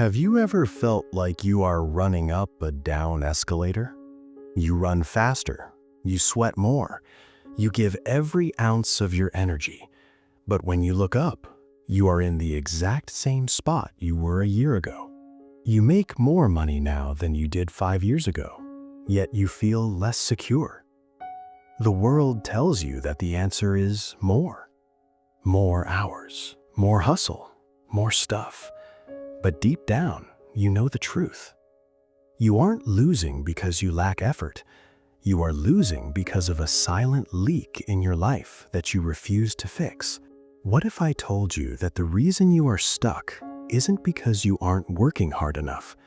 Have you ever felt like you are running up a down escalator? You run faster, you sweat more, you give every ounce of your energy. But when you look up, you are in the exact same spot you were a year ago. You make more money now than you did 5 years ago, yet you feel less secure. The world tells you that the answer is more. More hours, more hustle, more stuff. But deep down, you know the truth. You aren't losing because you lack effort. You are losing because of a silent leak in your life that you refuse to fix. What if I told you that the reason you are stuck isn't because you aren't working hard enough?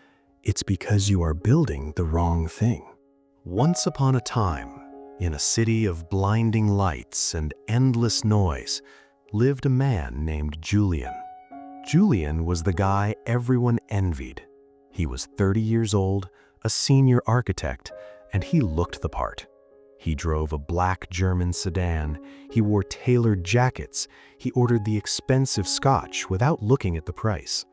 It's because you are building the wrong thing. Once upon a time, in a city of blinding lights and endless noise, lived a man named Julian. Julian was the guy everyone envied. He was 30 years old, a senior architect, and he looked the part. He drove a black German sedan, he wore tailored jackets, he ordered the expensive scotch without looking at the price.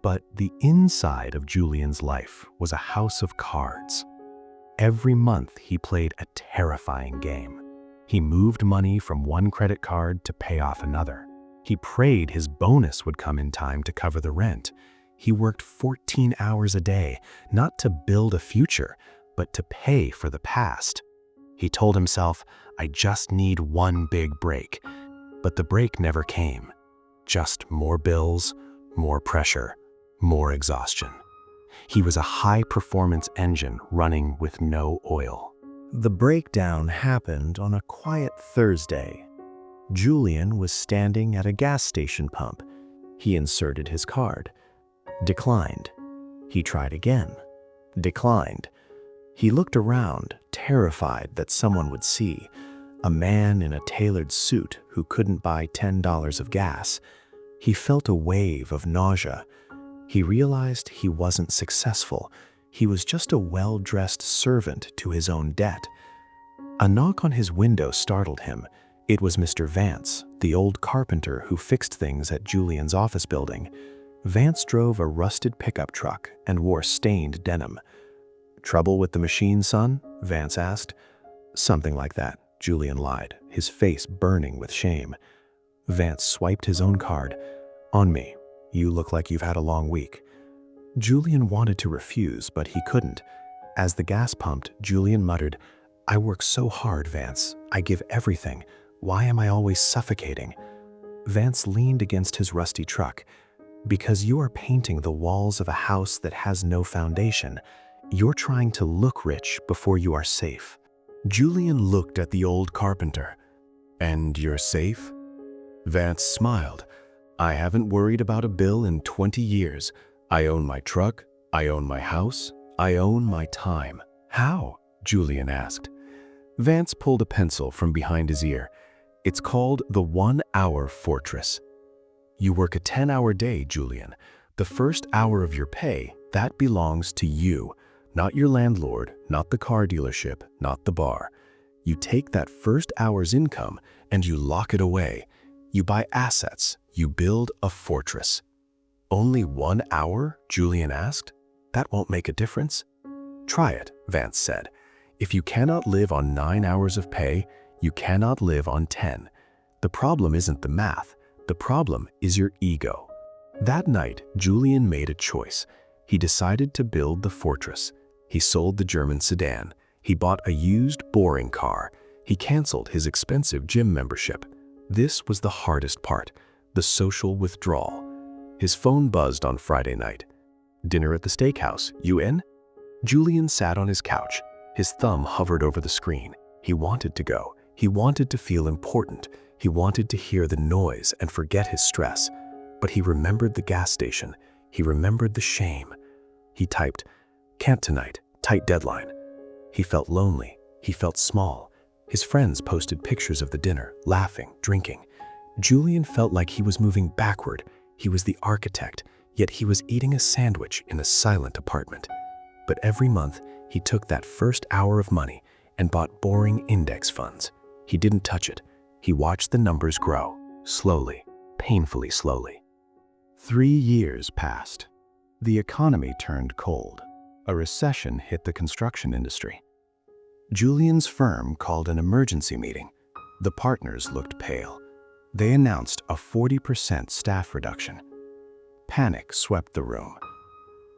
But the inside of Julian's life was a house of cards. Every month he played a terrifying game. He moved money from one credit card to pay off another. He prayed his bonus would come in time to cover the rent. He worked 14 hours a day, not to build a future, but to pay for the past. He told himself, I just need one big break. But the break never came. Just more bills, more pressure, more exhaustion. He was a high-performance engine running with no oil. The breakdown happened on a quiet Thursday. Julian was standing at a gas station pump. He inserted his card. Declined. He tried again. Declined. He looked around, terrified that someone would see. A man in a tailored suit who couldn't buy $10 of gas. He felt a wave of nausea. He realized he wasn't successful. He was just a well-dressed servant to his own debt. A knock on his window startled him. It was Mr. Vance, the old carpenter who fixed things at Julian's office building. Vance drove a rusted pickup truck and wore stained denim. "Trouble with the machine, son?" Vance asked. "Something like that," Julian lied, his face burning with shame. Vance swiped his own card. "On me. You look like you've had a long week." Julian wanted to refuse, but he couldn't. As the gas pumped, Julian muttered, "I work so hard, Vance. I give everything. Why am I always suffocating?" Vance leaned against his rusty truck. "Because you are painting the walls of a house that has no foundation. You're trying to look rich before you are safe." Julian looked at the old carpenter. "And you're safe?" Vance smiled. "I haven't worried about a bill in 20 years. I own my truck, I own my house, I own my time." "How?" Julian asked. Vance pulled a pencil from behind his ear. "It's called the 1-hour fortress. You work a 10-hour day, Julian. The first hour of your pay, that belongs to you, not your landlord, not the car dealership, not the bar. You take that first hour's income and you lock it away. You buy assets, you build a fortress." "Only 1 hour?" Julian asked. "That won't make a difference." "Try it," Vance said. "If you cannot live on 9 hours of pay, you cannot live on 10. The problem isn't the math. The problem is your ego." That night, Julian made a choice. He decided to build the fortress. He sold the German sedan. He bought a used boring car. He canceled his expensive gym membership. This was the hardest part, the social withdrawal. His phone buzzed on Friday night. "Dinner at the steakhouse. You in?" Julian sat on his couch. His thumb hovered over the screen. He wanted to go. He wanted to feel important. He wanted to hear the noise and forget his stress. But he remembered the gas station. He remembered the shame. He typed, "Can't tonight. Tight deadline." He felt lonely. He felt small. His friends posted pictures of the dinner, laughing, drinking. Julian felt like he was moving backward. He was the architect, yet he was eating a sandwich in a silent apartment. But every month, he took that first hour of money and bought boring index funds. He didn't touch it. He watched the numbers grow, slowly, painfully slowly. 3 years passed. The economy turned cold. A recession hit the construction industry. Julian's firm called an emergency meeting. The partners looked pale. They announced a 40% staff reduction. Panic swept the room.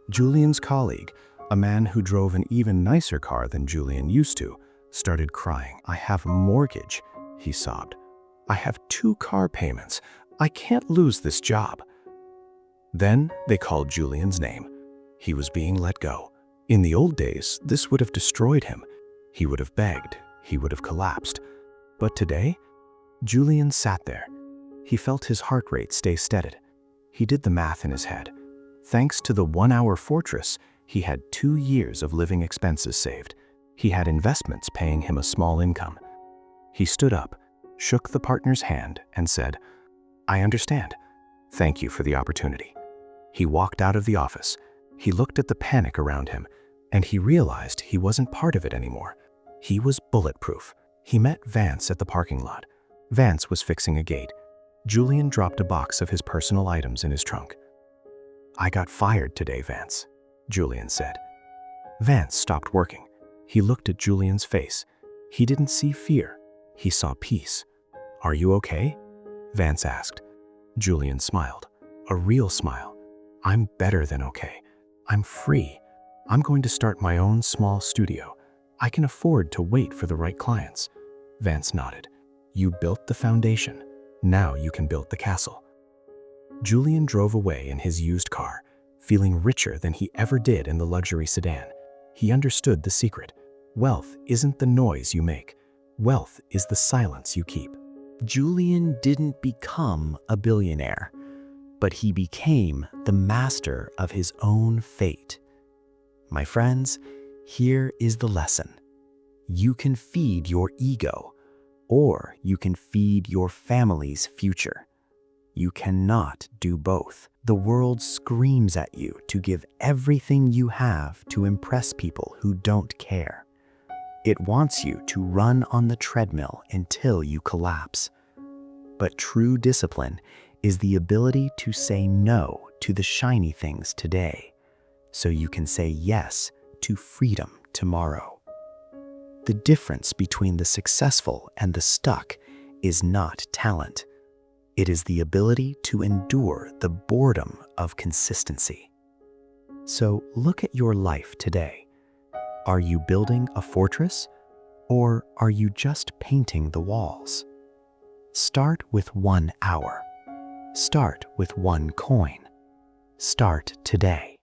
Julian's colleague, a man who drove an even nicer car than Julian used to, started crying. "I have a mortgage," he sobbed. "I have 2 car payments. I can't lose this job." Then they called Julian's name. He was being let go. In the old days, this would have destroyed him. He would have begged. He would have collapsed. But today, Julian sat there. He felt his heart rate stay steadied. He did the math in his head. Thanks to the 1-hour fortress, he had 2 years of living expenses saved. He had investments paying him a small income. He stood up, shook the partner's hand, and said, "I understand. Thank you for the opportunity." He walked out of the office. He looked at the panic around him, and he realized he wasn't part of it anymore. He was bulletproof. He met Vance at the parking lot. Vance was fixing a gate. Julian dropped a box of his personal items in his trunk. "I got fired today, Vance," Julian said. Vance stopped working. He looked at Julian's face. He didn't see fear. He saw peace. "Are you okay?" Vance asked. Julian smiled, a real smile. "I'm better than okay. I'm free. I'm going to start my own small studio. I can afford to wait for the right clients." Vance nodded. "You built the foundation. Now you can build the castle." Julian drove away in his used car, feeling richer than he ever did in the luxury sedan. He understood the secret. Wealth isn't the noise you make. Wealth is the silence you keep. Julian didn't become a billionaire, but he became the master of his own fate. My friends, here is the lesson. You can feed your ego, or you can feed your family's future. You cannot do both. The world screams at you to give everything you have to impress people who don't care. It wants you to run on the treadmill until you collapse. But true discipline is the ability to say no to the shiny things today, so you can say yes to freedom tomorrow. The difference between the successful and the stuck is not talent. It is the ability to endure the boredom of consistency. So look at your life today. Are you building a fortress, or are you just painting the walls? Start with 1 hour. Start with 1 coin. Start today.